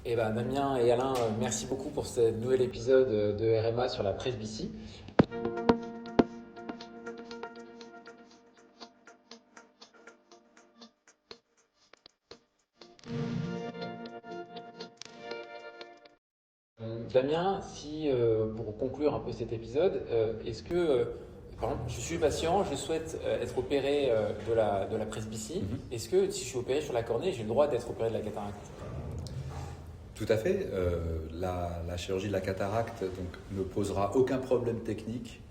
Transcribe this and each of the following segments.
Eh ben, Damien et Alain, merci beaucoup pour ce nouvel épisode de RMA sur la presbytie. Damien, si pour conclure un peu cet épisode, est-ce que, par exemple, je suis patient, je souhaite être opéré de la presbytie. Mhm. Est-ce que si je suis opéré sur la cornée, j'ai le droit d'être opéré de la cataracte? Tout à fait. La chirurgie de la cataracte donc, ne posera aucun problème technique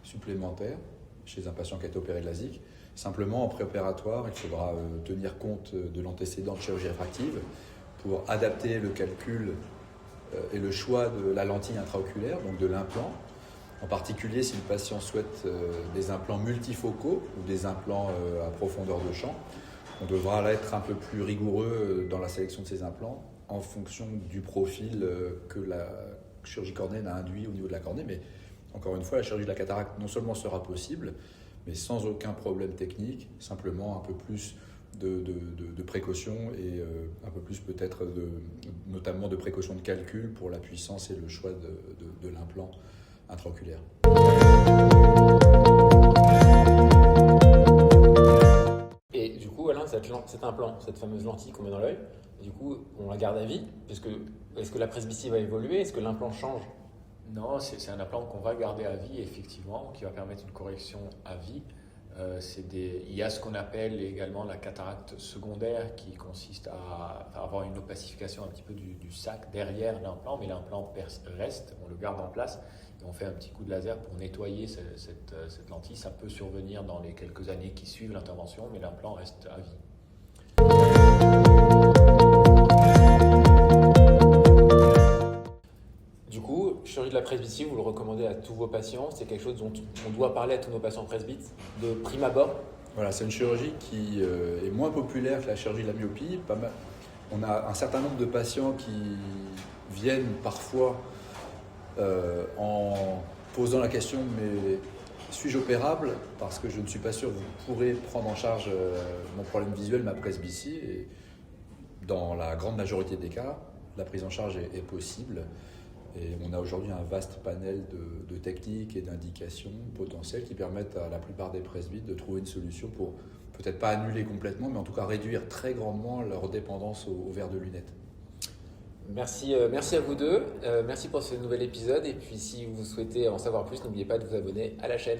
supplémentaire chez un patient qui a été opéré de LASIK. Simplement, en préopératoire, il faudra tenir compte de l'antécédent de chirurgie réfractive pour adapter le calcul et le choix de la lentille intraoculaire, donc de l'implant. En particulier, si le patient souhaite des implants multifocaux ou des implants à profondeur de champ, on devra être un peu plus rigoureux dans la sélection de ces implants en fonction du profil que la chirurgie cornéenne a induit au niveau de la cornée. Mais encore une fois, la chirurgie de la cataracte non seulement sera possible, mais sans aucun problème technique, simplement un peu plus de précaution et un peu plus peut-être notamment de précaution de calcul pour la puissance et le choix de l'implant intraoculaire. Et du coup, Alain, cet implant, cette fameuse lentille qu'on met dans l'œil, du coup, on la garde à vie, parce que est-ce que la presbytie va évoluer? Est-ce que l'implant change? Non, c'est un implant qu'on va garder à vie, effectivement, qui va permettre une correction à vie. Il y a ce qu'on appelle également la cataracte secondaire qui consiste à avoir une opacification un petit peu du sac derrière l'implant, mais l'implant reste, on le garde en place et on fait un petit coup de laser pour nettoyer cette lentille. Ça peut survenir dans les quelques années qui suivent l'intervention, mais l'implant reste à vie. Du coup, chirurgie de la presbytie, vous le recommandez à tous vos patients? C'est quelque chose dont on doit parler à tous nos patients presbytes de prime abord? Voilà, c'est une chirurgie qui est moins populaire que la chirurgie de la myopie. Pas mal. On a un certain nombre de patients qui viennent parfois en posant la question mais suis-je opérable? Parce que je ne suis pas sûr que vous pourrez prendre en charge mon problème visuel, ma presbytie. Et dans la grande majorité des cas, la prise en charge est possible. Et on a aujourd'hui un vaste panel de techniques et d'indications potentielles qui permettent à la plupart des presbytes de trouver une solution pour peut-être pas annuler complètement, mais en tout cas réduire très grandement leur dépendance au verre de lunettes. Merci à vous deux. Merci pour ce nouvel épisode. Et puis, si vous souhaitez en savoir plus, n'oubliez pas de vous abonner à la chaîne.